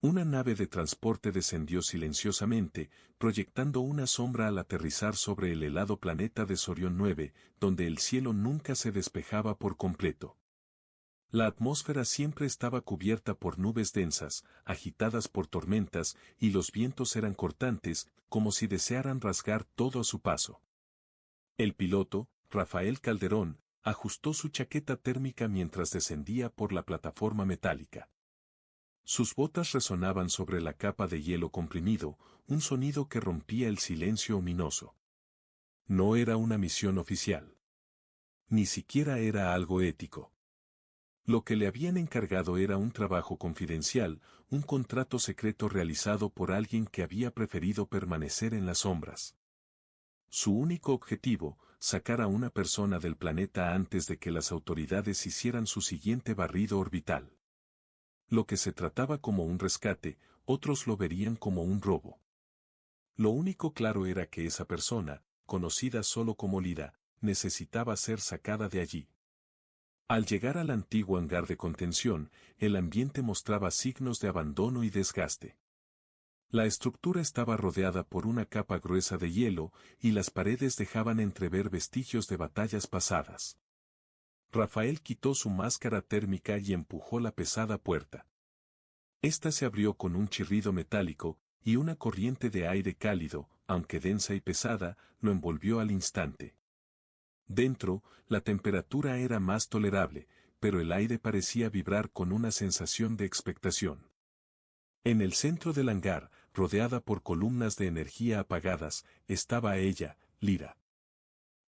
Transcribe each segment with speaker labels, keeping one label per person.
Speaker 1: Una nave de transporte descendió silenciosamente, proyectando una sombra al aterrizar sobre el helado planeta de Sorión 9, donde el cielo nunca se despejaba por completo. La atmósfera siempre estaba cubierta por nubes densas, agitadas por tormentas, y los vientos eran cortantes, como si desearan rasgar todo a su paso. El piloto, Rafael Calderón, ajustó su chaqueta térmica mientras descendía por la plataforma metálica. Sus botas resonaban sobre la capa de hielo comprimido, un sonido que rompía el silencio ominoso. No era una misión oficial. Ni siquiera era algo ético. Lo que le habían encargado era un trabajo confidencial, un contrato secreto realizado por alguien que había preferido permanecer en las sombras. Su único objetivo, sacar a una persona del planeta antes de que las autoridades hicieran su siguiente barrido orbital. Lo que se trataba como un rescate, otros lo verían como un robo. Lo único claro era que esa persona, conocida solo como Lyra, necesitaba ser sacada de allí. Al llegar al antiguo hangar de contención, el ambiente mostraba signos de abandono y desgaste. La estructura estaba rodeada por una capa gruesa de hielo, y las paredes dejaban entrever vestigios de batallas pasadas. Rafael quitó su máscara térmica y empujó la pesada puerta. Esta se abrió con un chirrido metálico, y una corriente de aire cálido, aunque densa y pesada, lo envolvió al instante. Dentro, la temperatura era más tolerable, pero el aire parecía vibrar con una sensación de expectación. En el centro del hangar, rodeada por columnas de energía apagadas, estaba ella, Lyra.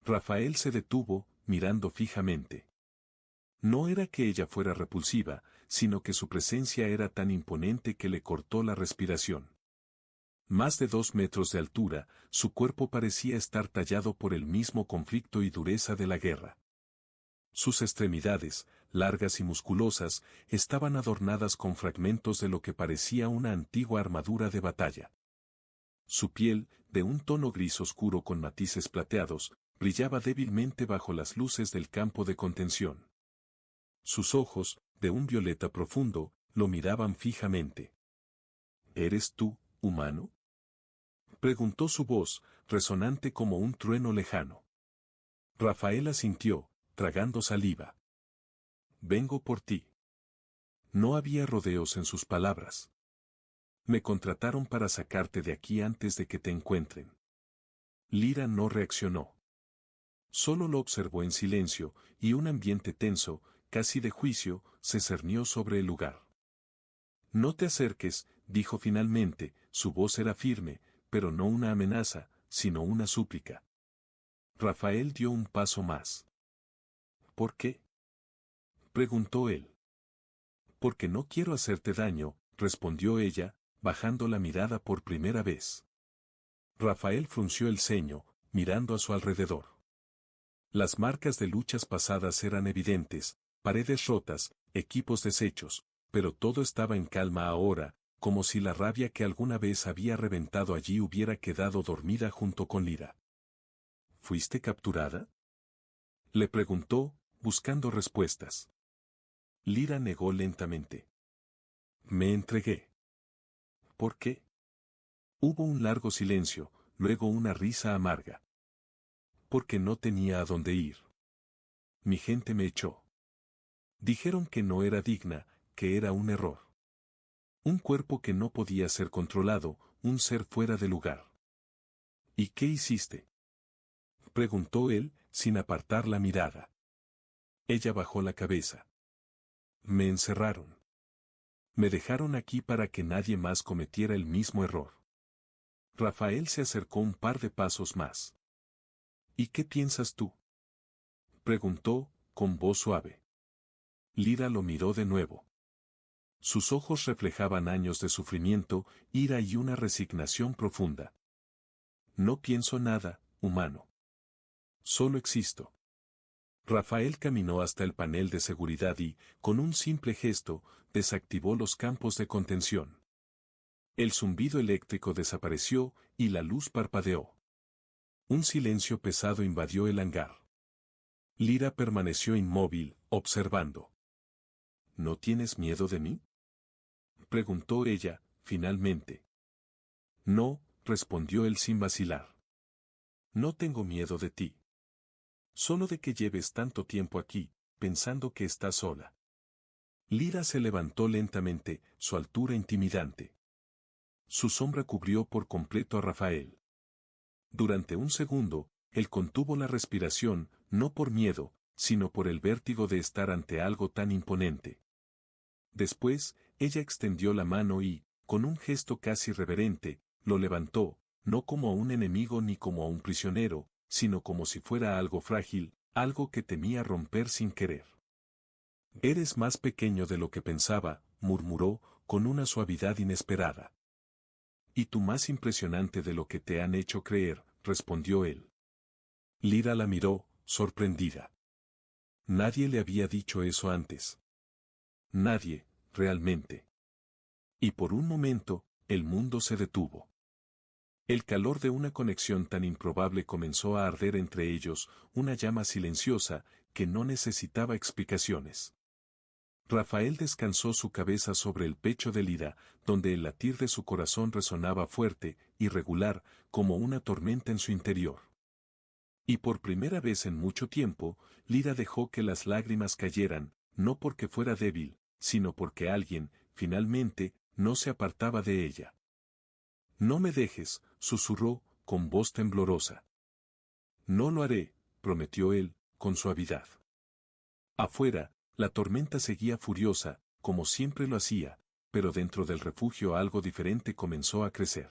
Speaker 1: Rafael se detuvo, mirando fijamente. No era que ella fuera repulsiva, sino que su presencia era tan imponente que le cortó la respiración. Más de 2 metros de altura, su cuerpo parecía estar tallado por el mismo conflicto y dureza de la guerra. Sus extremidades, largas y musculosas, estaban adornadas con fragmentos de lo que parecía una antigua armadura de batalla. Su piel, de un tono gris oscuro con matices plateados, brillaba débilmente bajo las luces del campo de contención. Sus ojos, de un violeta profundo, lo miraban fijamente. ¿Eres tú, humano? Preguntó su voz, resonante como un trueno lejano. Rafael asintió, tragando saliva. Vengo por ti. No había rodeos en sus palabras. Me contrataron para sacarte de aquí antes de que te encuentren. Lyra no reaccionó. Solo lo observó en silencio, y un ambiente tenso, casi de juicio, se cernió sobre el lugar. No te acerques, dijo finalmente, su voz era firme, pero no una amenaza, sino una súplica. Rafael dio un paso más. ¿Por qué? Preguntó él. Porque no quiero hacerte daño, respondió ella, bajando la mirada por primera vez. Rafael frunció el ceño, mirando a su alrededor. Las marcas de luchas pasadas eran evidentes, paredes rotas, equipos deshechos, pero todo estaba en calma ahora, como si la rabia que alguna vez había reventado allí hubiera quedado dormida junto con Lyra. ¿Fuiste capturada? Le preguntó, buscando respuestas. Lyra negó lentamente. Me entregué. ¿Por qué? Hubo un largo silencio, luego una risa amarga. Porque no tenía a dónde ir. Mi gente me echó. Dijeron que no era digna, que era un error. Un cuerpo que no podía ser controlado, un ser fuera de lugar. ¿Y qué hiciste? Preguntó él, sin apartar la mirada. Ella bajó la cabeza. Me encerraron. Me dejaron aquí para que nadie más cometiera el mismo error. Rafael se acercó un par de pasos más. ¿Y qué piensas tú? Preguntó, con voz suave. Lyra lo miró de nuevo. Sus ojos reflejaban años de sufrimiento, ira y una resignación profunda. No pienso nada, humano. Solo existo. Rafael caminó hasta el panel de seguridad y, con un simple gesto, desactivó los campos de contención. El zumbido eléctrico desapareció y la luz parpadeó. Un silencio pesado invadió el hangar. Lyra permaneció inmóvil, observando. ¿No tienes miedo de mí? Preguntó ella, finalmente. No, respondió él sin vacilar. No tengo miedo de ti. Solo de que lleves tanto tiempo aquí, pensando que estás sola. Lira se levantó lentamente, su altura intimidante. Su sombra cubrió por completo a Rafael. Durante un segundo, él contuvo la respiración, no por miedo, sino por el vértigo de estar ante algo tan imponente. Después, ella extendió la mano y, con un gesto casi reverente, lo levantó, no como a un enemigo ni como a un prisionero, sino como si fuera algo frágil, algo que temía romper sin querer. Eres más pequeño de lo que pensaba, murmuró, con una suavidad inesperada. Y tú más impresionante de lo que te han hecho creer, respondió él. Lira la miró, sorprendida. Nadie le había dicho eso antes. Nadie, realmente. Y por un momento, el mundo se detuvo. El calor de una conexión tan improbable comenzó a arder entre ellos, una llama silenciosa, que no necesitaba explicaciones. Rafael descansó su cabeza sobre el pecho de Lira, donde el latir de su corazón resonaba fuerte, irregular, como una tormenta en su interior. Y por primera vez en mucho tiempo, Lira dejó que las lágrimas cayeran, no porque fuera débil, sino porque alguien, finalmente, no se apartaba de ella. No me dejes, susurró, con voz temblorosa. No lo haré, prometió él, con suavidad. Afuera, la tormenta seguía furiosa, como siempre lo hacía, pero dentro del refugio algo diferente comenzó a crecer.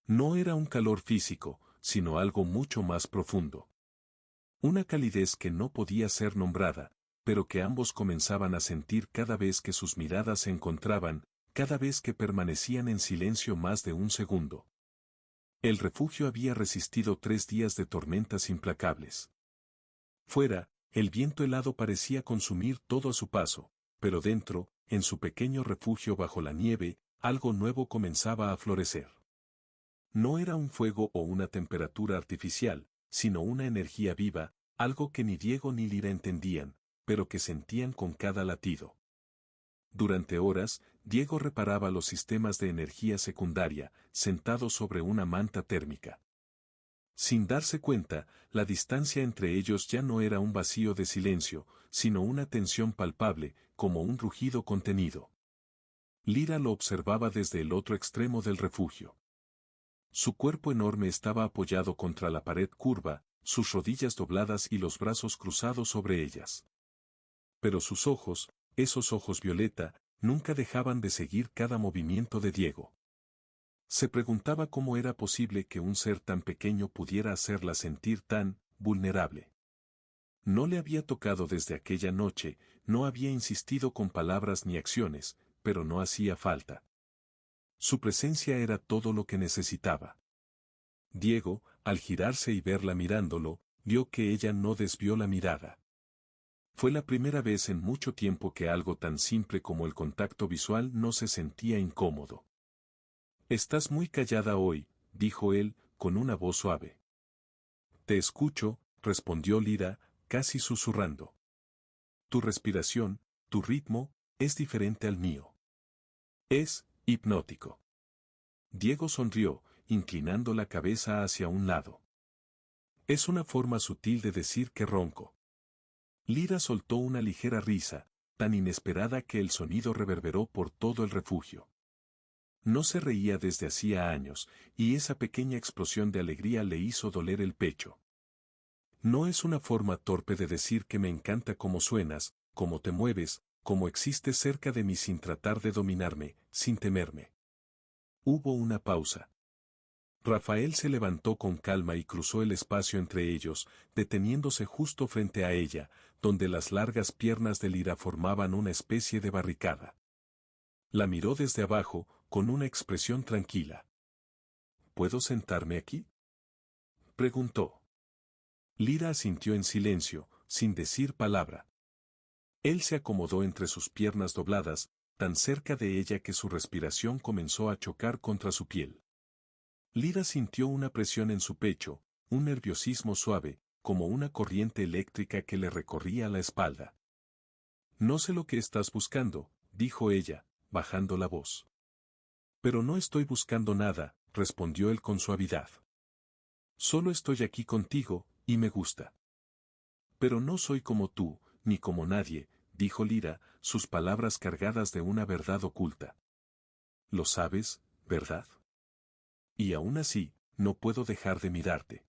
Speaker 1: No era un calor físico, sino algo mucho más profundo. Una calidez que no podía ser nombrada, pero que ambos comenzaban a sentir cada vez que sus miradas se encontraban, cada vez que permanecían en silencio más de un segundo. El refugio había resistido 3 días de tormentas implacables. Fuera, el viento helado parecía consumir todo a su paso, pero dentro, en su pequeño refugio bajo la nieve, algo nuevo comenzaba a florecer. No era un fuego o una temperatura artificial, sino una energía viva, algo que ni Diego ni Lira entendían, pero que sentían con cada latido. Durante horas, Diego reparaba los sistemas de energía secundaria, sentado sobre una manta térmica. Sin darse cuenta, la distancia entre ellos ya no era un vacío de silencio, sino una tensión palpable, como un rugido contenido. Lira lo observaba desde el otro extremo del refugio. Su cuerpo enorme estaba apoyado contra la pared curva, sus rodillas dobladas y los brazos cruzados sobre ellas. Pero sus ojos, esos ojos violeta, nunca dejaban de seguir cada movimiento de Diego. Se preguntaba cómo era posible que un ser tan pequeño pudiera hacerla sentir tan vulnerable. No le había tocado desde aquella noche, no había insistido con palabras ni acciones, pero no hacía falta. Su presencia era todo lo que necesitaba. Diego, al girarse y verla mirándolo, vio que ella no desvió la mirada. Fue la primera vez en mucho tiempo que algo tan simple como el contacto visual no se sentía incómodo. Estás muy callada hoy, dijo él, con una voz suave. Te escucho, respondió Lira, casi susurrando. Tu respiración, tu ritmo, es diferente al mío. Es hipnótico. Diego sonrió, inclinando la cabeza hacia un lado. Es una forma sutil de decir que ronco. Lira soltó una ligera risa, tan inesperada que el sonido reverberó por todo el refugio. No se reía desde hacía años, y esa pequeña explosión de alegría le hizo doler el pecho. No es una forma torpe de decir que me encanta cómo suenas, cómo te mueves, cómo existes cerca de mí sin tratar de dominarme, sin temerme. Hubo una pausa. Rafael se levantó con calma y cruzó el espacio entre ellos, deteniéndose justo frente a ella, donde las largas piernas de Lira formaban una especie de barricada. La miró desde abajo, con una expresión tranquila. ¿Puedo sentarme aquí?, preguntó. Lira asintió en silencio, sin decir palabra. Él se acomodó entre sus piernas dobladas, tan cerca de ella que su respiración comenzó a chocar contra su piel. Lira sintió una presión en su pecho, un nerviosismo suave, como una corriente eléctrica que le recorría la espalda. No sé lo que estás buscando, dijo ella, bajando la voz. Pero no estoy buscando nada, respondió él con suavidad. Solo estoy aquí contigo, y me gusta. Pero no soy como tú, ni como nadie, dijo Lira, sus palabras cargadas de una verdad oculta. Lo sabes, ¿verdad? Y aún así, no puedo dejar de mirarte.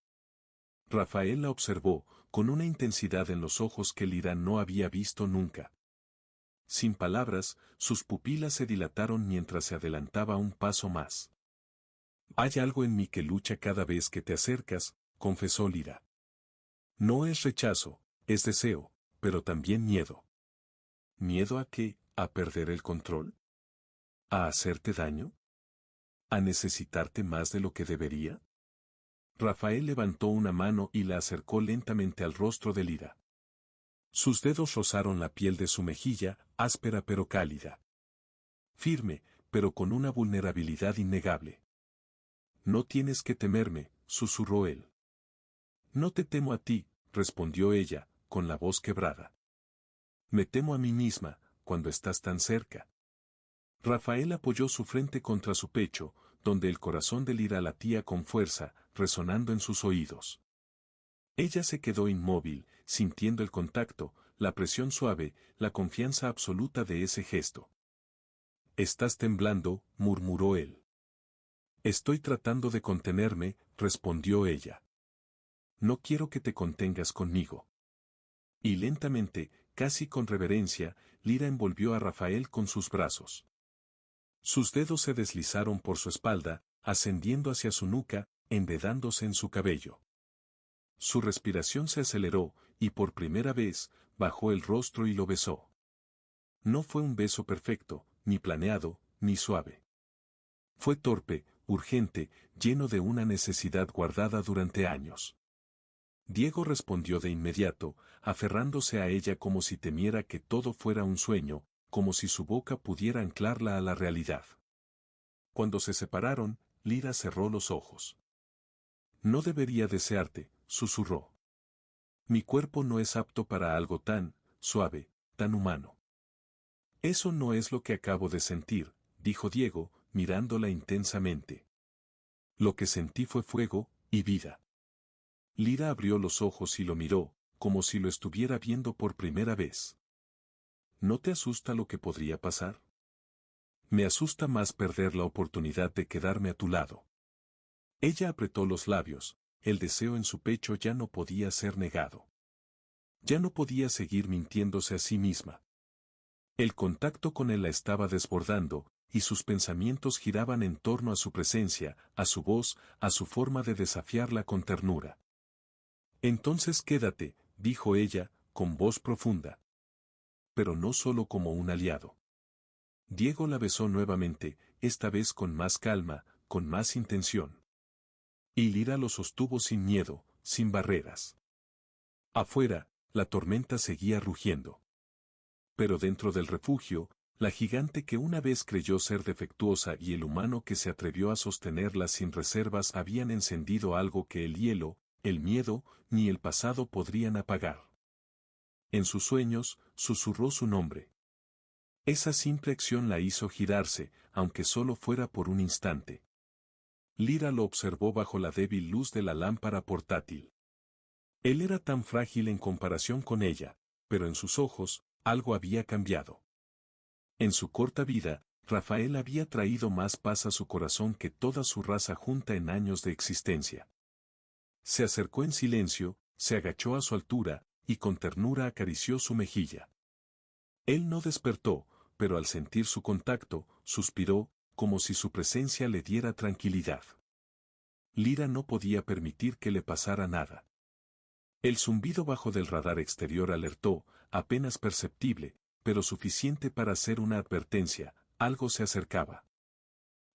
Speaker 1: Rafael la observó, con una intensidad en los ojos que Lira no había visto nunca. Sin palabras, sus pupilas se dilataron mientras se adelantaba un paso más. Hay algo en mí que lucha cada vez que te acercas, confesó Lira. No es rechazo, es deseo, pero también miedo. ¿Miedo a qué? ¿A perder el control? ¿A hacerte daño? ¿A necesitarte más de lo que debería? Rafael levantó una mano y la acercó lentamente al rostro de Lira. Sus dedos rozaron la piel de su mejilla, áspera pero cálida. Firme, pero con una vulnerabilidad innegable. No tienes que temerme, susurró él. No te temo a ti, respondió ella, con la voz quebrada. Me temo a mí misma, cuando estás tan cerca. Rafael apoyó su frente contra su pecho, donde el corazón de Lira latía con fuerza, resonando en sus oídos. Ella se quedó inmóvil, sintiendo el contacto, la presión suave, la confianza absoluta de ese gesto. Estás temblando, murmuró él. Estoy tratando de contenerme, respondió ella. No quiero que te contengas conmigo. Y lentamente, casi con reverencia, Lira envolvió a Rafael con sus brazos. Sus dedos se deslizaron por su espalda, ascendiendo hacia su nuca, enredándose en su cabello. Su respiración se aceleró, y por primera vez, bajó el rostro y lo besó. No fue un beso perfecto, ni planeado, ni suave. Fue torpe, urgente, lleno de una necesidad guardada durante años. Diego respondió de inmediato, aferrándose a ella como si temiera que todo fuera un sueño, como si su boca pudiera anclarla a la realidad. Cuando se separaron, Lira cerró los ojos. No debería desearte, susurró. Mi cuerpo no es apto para algo tan suave, tan humano. Eso no es lo que acabo de sentir, dijo Diego, mirándola intensamente. Lo que sentí fue fuego y vida. Lira abrió los ojos y lo miró, como si lo estuviera viendo por primera vez. ¿No te asusta lo que podría pasar? Me asusta más perder la oportunidad de quedarme a tu lado. Ella apretó los labios, el deseo en su pecho ya no podía ser negado. Ya no podía seguir mintiéndose a sí misma. El contacto con él la estaba desbordando, y sus pensamientos giraban en torno a su presencia, a su voz, a su forma de desafiarla con ternura. Entonces quédate, dijo ella, con voz profunda. Pero no solo como un aliado. Diego la besó nuevamente, esta vez con más calma, con más intención. Y Lira lo sostuvo sin miedo, sin barreras. Afuera, la tormenta seguía rugiendo. Pero dentro del refugio, la gigante que una vez creyó ser defectuosa y el humano que se atrevió a sostenerla sin reservas habían encendido algo que el hielo, el miedo, ni el pasado podrían apagar. En sus sueños, susurró su nombre. Esa simple acción la hizo girarse, aunque solo fuera por un instante. Lira lo observó bajo la débil luz de la lámpara portátil. Él era tan frágil en comparación con ella, pero en sus ojos, algo había cambiado. En su corta vida, Rafael había traído más paz a su corazón que toda su raza junta en años de existencia. Se acercó en silencio, se agachó a su altura, y con ternura acarició su mejilla. Él no despertó, pero al sentir su contacto, suspiró, como si su presencia le diera tranquilidad. Lira no podía permitir que le pasara nada. El zumbido bajo del radar exterior alertó, apenas perceptible, pero suficiente para hacer una advertencia, algo se acercaba.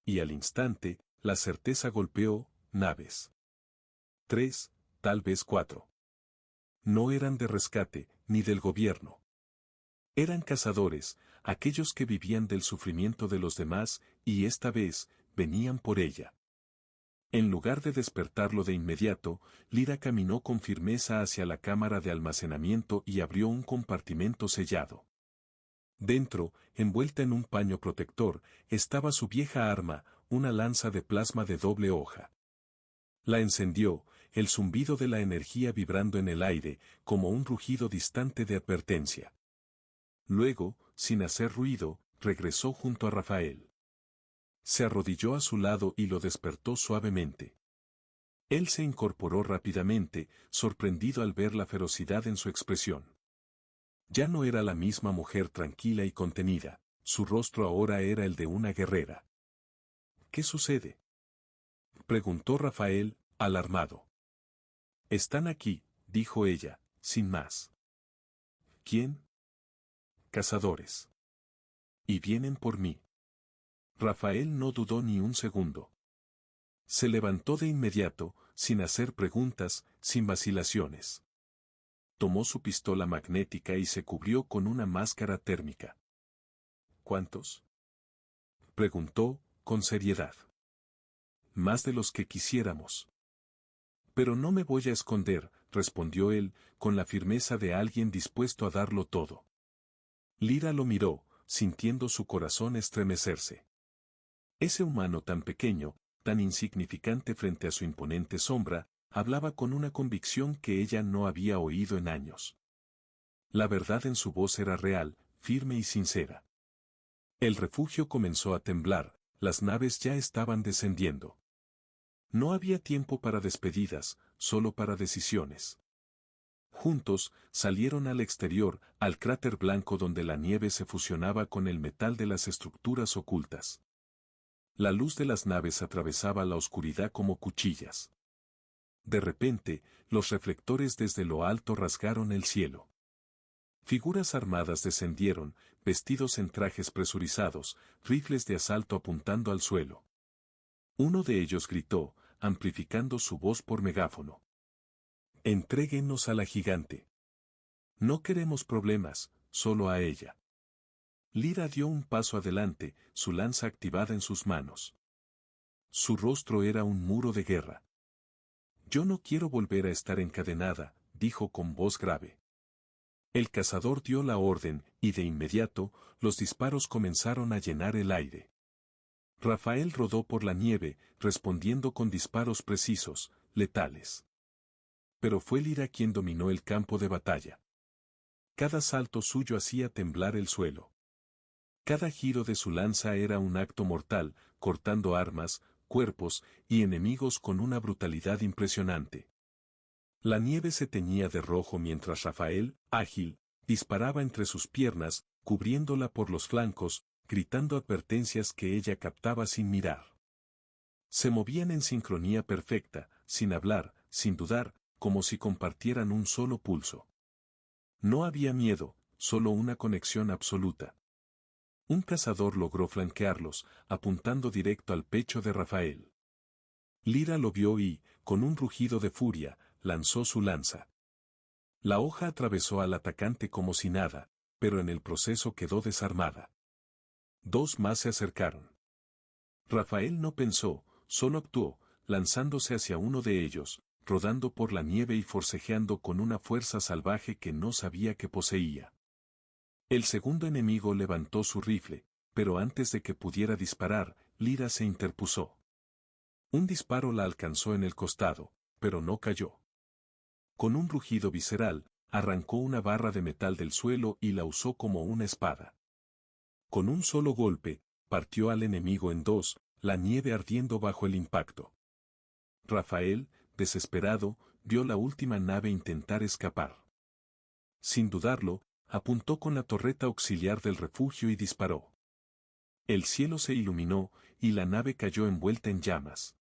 Speaker 1: Y al instante, la certeza golpeó, naves. 3, tal vez 4. No eran de rescate, ni del gobierno. Eran cazadores, aquellos que vivían del sufrimiento de los demás, y esta vez, venían por ella. En lugar de despertarlo de inmediato, Lira caminó con firmeza hacia la cámara de almacenamiento y abrió un compartimento sellado. Dentro, envuelta en un paño protector, estaba su vieja arma, una lanza de plasma de doble hoja. La encendió, el zumbido de la energía vibrando en el aire, como un rugido distante de advertencia. Luego, sin hacer ruido, regresó junto a Rafael. Se arrodilló a su lado y lo despertó suavemente. Él se incorporó rápidamente, sorprendido al ver la ferocidad en su expresión. Ya no era la misma mujer tranquila y contenida, su rostro ahora era el de una guerrera. ¿Qué sucede?, preguntó Rafael, alarmado. Están aquí, dijo ella, sin más. ¿Quién? Cazadores. Y vienen por mí. Rafael no dudó ni un segundo. Se levantó de inmediato, sin hacer preguntas, sin vacilaciones. Tomó su pistola magnética y se cubrió con una máscara térmica. ¿Cuántos?, preguntó, con seriedad. Más de los que quisiéramos. Pero no me voy a esconder, respondió él, con la firmeza de alguien dispuesto a darlo todo. Lyra lo miró, sintiendo su corazón estremecerse. Ese humano tan pequeño, tan insignificante frente a su imponente sombra, hablaba con una convicción que ella no había oído en años. La verdad en su voz era real, firme y sincera. El refugio comenzó a temblar, las naves ya estaban descendiendo. No había tiempo para despedidas, solo para decisiones. Juntos, salieron al exterior, al cráter blanco donde la nieve se fusionaba con el metal de las estructuras ocultas. La luz de las naves atravesaba la oscuridad como cuchillas. De repente, los reflectores desde lo alto rasgaron el cielo. Figuras armadas descendieron, vestidos en trajes presurizados, rifles de asalto apuntando al suelo. Uno de ellos gritó, amplificando su voz por megáfono. «Entréguenos a la gigante. No queremos problemas, solo a ella». Lyra dio un paso adelante, su lanza activada en sus manos. Su rostro era un muro de guerra. «Yo no quiero volver a estar encadenada», dijo con voz grave. El cazador dio la orden, y de inmediato, los disparos comenzaron a llenar el aire. Rafael rodó por la nieve, respondiendo con disparos precisos, letales. Pero fue Lyra quien dominó el campo de batalla. Cada salto suyo hacía temblar el suelo. Cada giro de su lanza era un acto mortal, cortando armas, cuerpos y enemigos con una brutalidad impresionante. La nieve se teñía de rojo mientras Rafael, ágil, disparaba entre sus piernas, cubriéndola por los flancos, gritando advertencias que ella captaba sin mirar. Se movían en sincronía perfecta, sin hablar, sin dudar, como si compartieran un solo pulso. No había miedo, solo una conexión absoluta. Un cazador logró flanquearlos, apuntando directo al pecho de Rafael. Lyra lo vio y, con un rugido de furia, lanzó su lanza. La hoja atravesó al atacante como si nada, pero en el proceso quedó desarmada. Dos más se acercaron. Rafael no pensó, solo actuó, lanzándose hacia uno de ellos, rodando por la nieve y forcejeando con una fuerza salvaje que no sabía que poseía. El segundo enemigo levantó su rifle, pero antes de que pudiera disparar, Lyra se interpuso. Un disparo la alcanzó en el costado, pero no cayó. Con un rugido visceral, arrancó una barra de metal del suelo y la usó como una espada. Con un solo golpe, partió al enemigo en dos, la nieve ardiendo bajo el impacto. Rafael, desesperado, vio la última nave intentar escapar. Sin dudarlo, apuntó con la torreta auxiliar del refugio y disparó. El cielo se iluminó, y la nave cayó envuelta en llamas.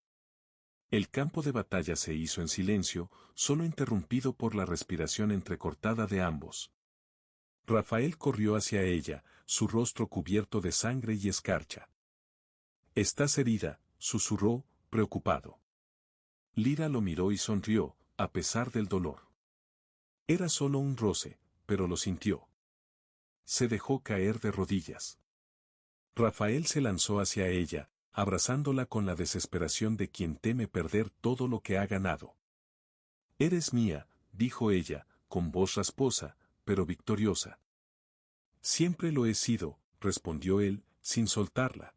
Speaker 1: El campo de batalla se hizo en silencio, solo interrumpido por la respiración entrecortada de ambos. Rafael corrió hacia ella, su rostro cubierto de sangre y escarcha. «Estás herida», susurró, preocupado. Lyra lo miró y sonrió, a pesar del dolor. Era solo un roce, pero lo sintió. Se dejó caer de rodillas. Rafael se lanzó hacia ella, abrazándola con la desesperación de quien teme perder todo lo que ha ganado. «Eres mía», dijo ella, con voz rasposa, pero victoriosa. Siempre lo he sido, respondió él, sin soltarla.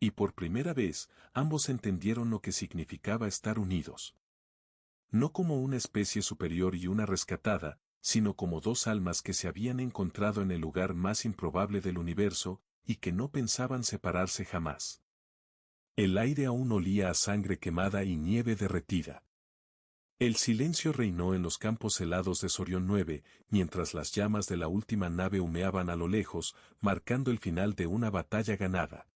Speaker 1: Y por primera vez, ambos entendieron lo que significaba estar unidos. No como una especie superior y una rescatada, sino como dos almas que se habían encontrado en el lugar más improbable del universo, y que no pensaban separarse jamás. El aire aún olía a sangre quemada y nieve derretida. El silencio reinó en los campos helados de Sorión 9, mientras las llamas de la última nave humeaban a lo lejos, marcando el final de una batalla ganada.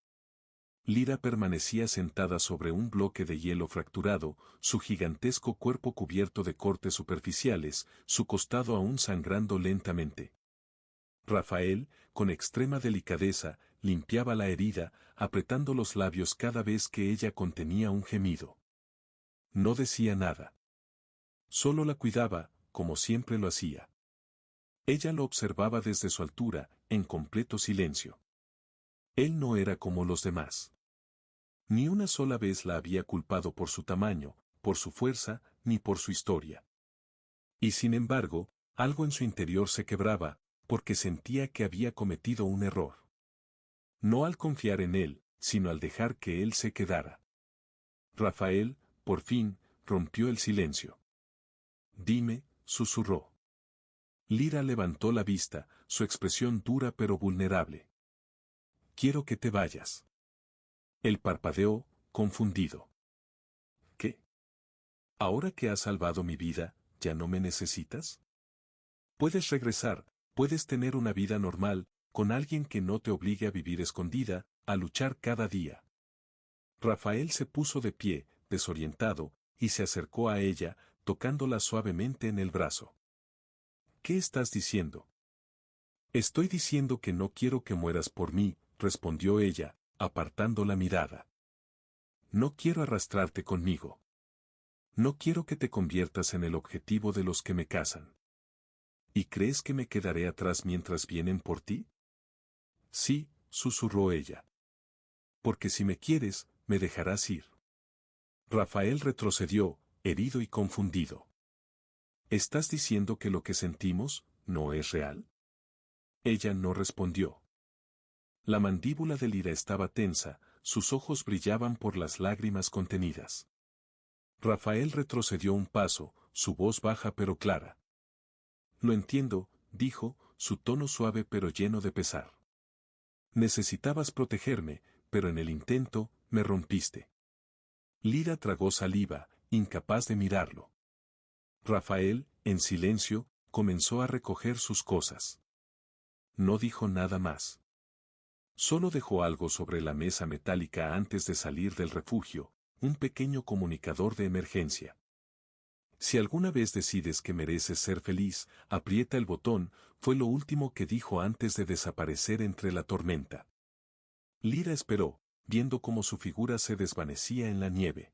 Speaker 1: Lyra permanecía sentada sobre un bloque de hielo fracturado, su gigantesco cuerpo cubierto de cortes superficiales, su costado aún sangrando lentamente. Rafael, con extrema delicadeza, limpiaba la herida, apretando los labios cada vez que ella contenía un gemido. No decía nada. Solo la cuidaba, como siempre lo hacía. Ella lo observaba desde su altura, en completo silencio. Él no era como los demás. Ni una sola vez la había culpado por su tamaño, por su fuerza, ni por su historia. Y sin embargo, algo en su interior se quebraba, porque sentía que había cometido un error. No al confiar en él, sino al dejar que él se quedara. Rafael, por fin, rompió el silencio. Dime, susurró. Lyra levantó la vista, su expresión dura pero vulnerable. Quiero que te vayas. Él parpadeó, confundido. ¿Qué? Ahora que has salvado mi vida, ¿ya no me necesitas? Puedes regresar, puedes tener una vida normal, con alguien que no te obligue a vivir escondida, a luchar cada día. Rafael se puso de pie, desorientado, y se acercó a ella, tocándola suavemente en el brazo. ¿Qué estás diciendo? Estoy diciendo que no quiero que mueras por mí, respondió ella, apartando la mirada. No quiero arrastrarte conmigo. No quiero que te conviertas en el objetivo de los que me cazan. ¿Y crees que me quedaré atrás mientras vienen por ti? Sí, susurró ella. Porque si me quieres, me dejarás ir. Rafael retrocedió, herido y confundido. ¿Estás diciendo que lo que sentimos, no es real? Ella no respondió. La mandíbula de Lyra estaba tensa, sus ojos brillaban por las lágrimas contenidas. Rafael retrocedió un paso, su voz baja pero clara. Lo entiendo, dijo, su tono suave pero lleno de pesar. Necesitabas protegerme, pero en el intento, me rompiste. Lyra tragó saliva, incapaz de mirarlo. Rafael, en silencio, comenzó a recoger sus cosas. No dijo nada más. Solo dejó algo sobre la mesa metálica antes de salir del refugio, un pequeño comunicador de emergencia. Si alguna vez decides que mereces ser feliz, aprieta el botón, fue lo último que dijo antes de desaparecer entre la tormenta. Lyra esperó, viendo cómo su figura se desvanecía en la nieve.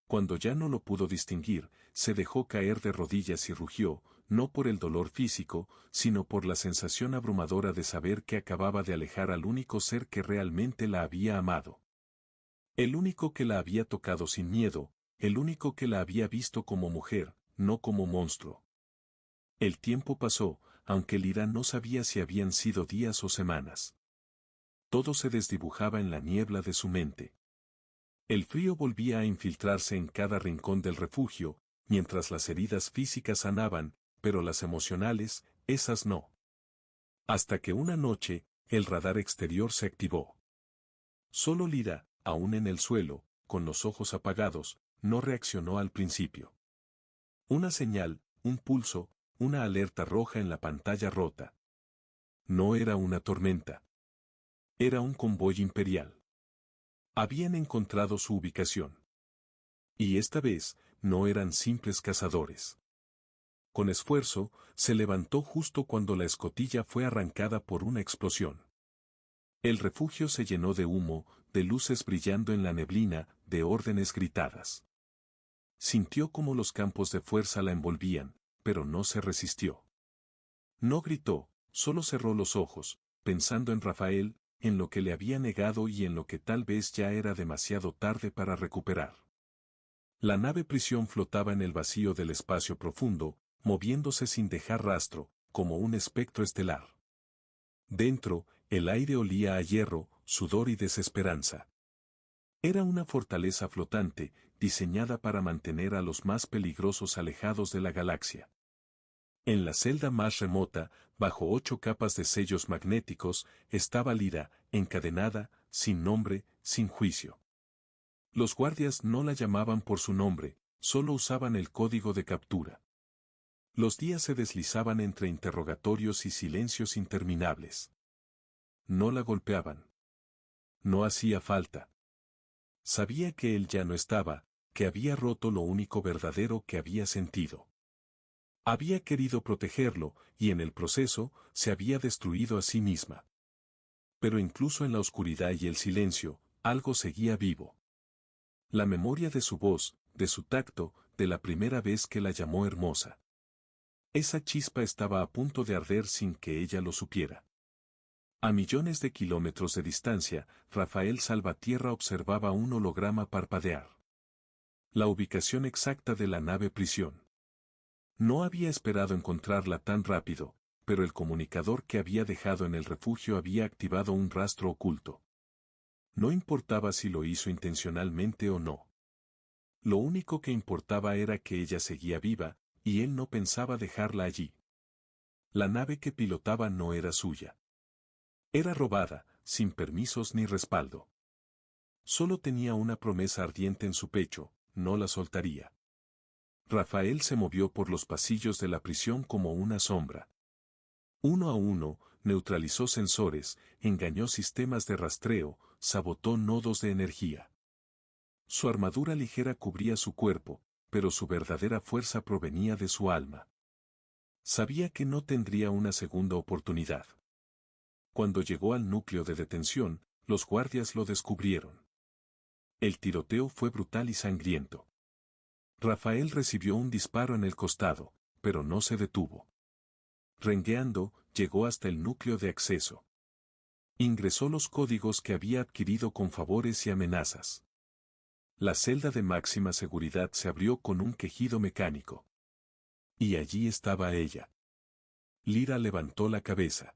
Speaker 1: Cuando ya no lo pudo distinguir, se dejó caer de rodillas y rugió, no por el dolor físico, sino por la sensación abrumadora de saber que acababa de alejar al único ser que realmente la había amado. El único que la había tocado sin miedo, el único que la había visto como mujer, no como monstruo. El tiempo pasó, aunque Lyra no sabía si habían sido días o semanas. Todo se desdibujaba en la niebla de su mente. El frío volvía a infiltrarse en cada rincón del refugio, mientras las heridas físicas sanaban, pero las emocionales, esas no. Hasta que una noche, el radar exterior se activó. Solo Lyra, aún en el suelo, con los ojos apagados, no reaccionó al principio. Una señal, un pulso, una alerta roja en la pantalla rota. No era una tormenta. Era un convoy imperial. Habían encontrado su ubicación. Y esta vez, no eran simples cazadores. Con esfuerzo, se levantó justo cuando la escotilla fue arrancada por una explosión. El refugio se llenó de humo, de luces brillando en la neblina, de órdenes gritadas. Sintió como los campos de fuerza la envolvían, pero no se resistió. No gritó, solo cerró los ojos, pensando en Rafael, en lo que le había negado y en lo que tal vez ya era demasiado tarde para recuperar. La nave prisión flotaba en el vacío del espacio profundo, moviéndose sin dejar rastro, como un espectro estelar. Dentro, el aire olía a hierro, sudor y desesperanza. Era una fortaleza flotante, diseñada para mantener a los más peligrosos alejados de la galaxia. En la celda más remota, bajo 8 capas de sellos magnéticos, estaba Lyra, encadenada, sin nombre, sin juicio. Los guardias no la llamaban por su nombre, solo usaban el código de captura. Los días se deslizaban entre interrogatorios y silencios interminables. No la golpeaban. No hacía falta. Sabía que él ya no estaba, que había roto lo único verdadero que había sentido. Había querido protegerlo, y en el proceso, se había destruido a sí misma. Pero incluso en la oscuridad y el silencio, algo seguía vivo. La memoria de su voz, de su tacto, de la primera vez que la llamó hermosa. Esa chispa estaba a punto de arder sin que ella lo supiera. A millones de kilómetros de distancia, Rafael Salvatierra observaba un holograma parpadear. La ubicación exacta de la nave prisión. No había esperado encontrarla tan rápido, pero el comunicador que había dejado en el refugio había activado un rastro oculto. No importaba si lo hizo intencionalmente o no. Lo único que importaba era que ella seguía viva, y él no pensaba dejarla allí. La nave que pilotaba no era suya. Era robada, sin permisos ni respaldo. Solo tenía una promesa ardiente en su pecho, no la soltaría. Rafael se movió por los pasillos de la prisión como una sombra. Uno a uno, neutralizó sensores, engañó sistemas de rastreo, sabotó nodos de energía. Su armadura ligera cubría su cuerpo, pero su verdadera fuerza provenía de su alma. Sabía que no tendría una segunda oportunidad. Cuando llegó al núcleo de detención, los guardias lo descubrieron. El tiroteo fue brutal y sangriento. Rafael recibió un disparo en el costado, pero no se detuvo. Rengueando, llegó hasta el núcleo de acceso. Ingresó los códigos que había adquirido con favores y amenazas. La celda de máxima seguridad se abrió con un quejido mecánico. Y allí estaba ella. Lyra levantó la cabeza.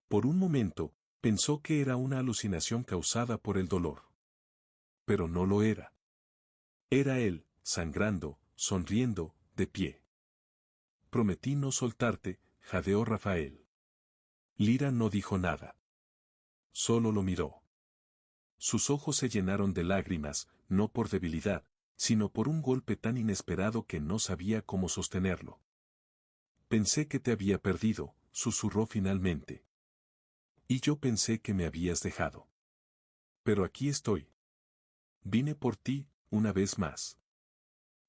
Speaker 1: Por un momento, pensó que era una alucinación causada por el dolor. Pero no lo era. Era él, sangrando, sonriendo, de pie. Prometí no soltarte, jadeó Rafael. Lyra no dijo nada. Solo lo miró. Sus ojos se llenaron de lágrimas, no por debilidad, sino por un golpe tan inesperado que no sabía cómo sostenerlo. Pensé que te había perdido, susurró finalmente. Y yo pensé que me habías dejado. Pero aquí estoy. Vine por ti, una vez más.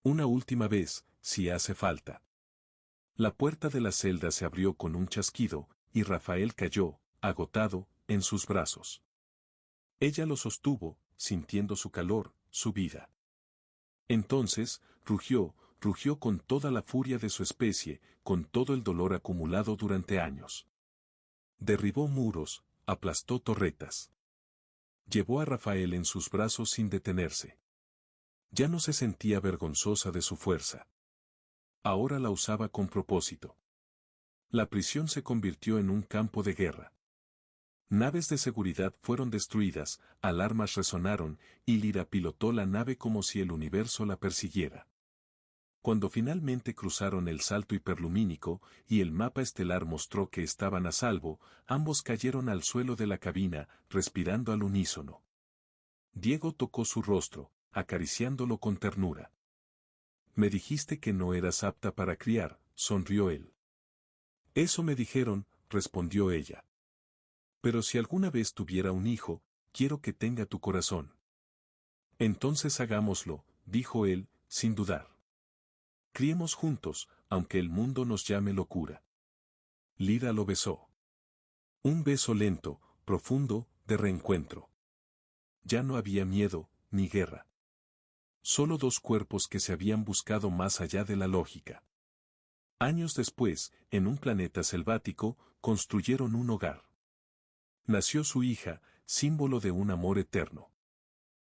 Speaker 1: Una última vez, si hace falta. La puerta de la celda se abrió con un chasquido, y Rafael cayó, agotado, en sus brazos. Ella lo sostuvo, sintiendo su calor, su vida. Entonces, rugió con toda la furia de su especie, con todo el dolor acumulado durante años. Derribó muros, aplastó torretas. Llevó a Rafael en sus brazos sin detenerse. Ya no se sentía vergonzosa de su fuerza. Ahora la usaba con propósito. La prisión se convirtió en un campo de guerra. Naves de seguridad fueron destruidas, alarmas resonaron, y Lyra pilotó la nave como si el universo la persiguiera. Cuando finalmente cruzaron el salto hiperlumínico, y el mapa estelar mostró que estaban a salvo, ambos cayeron al suelo de la cabina, respirando al unísono. Diego tocó su rostro, acariciándolo con ternura. Me dijiste que no eras apta para criar, sonrió él. Eso me dijeron, respondió ella. Pero si alguna vez tuviera un hijo, quiero que tenga tu corazón. Entonces hagámoslo, dijo él, sin dudar. Criemos juntos, aunque el mundo nos llame locura. Lyra lo besó. Un beso lento, profundo, de reencuentro. Ya no había miedo, ni guerra. Solo dos cuerpos que se habían buscado más allá de la lógica. Años después, en un planeta selvático, construyeron un hogar. Nació su hija, símbolo de un amor eterno.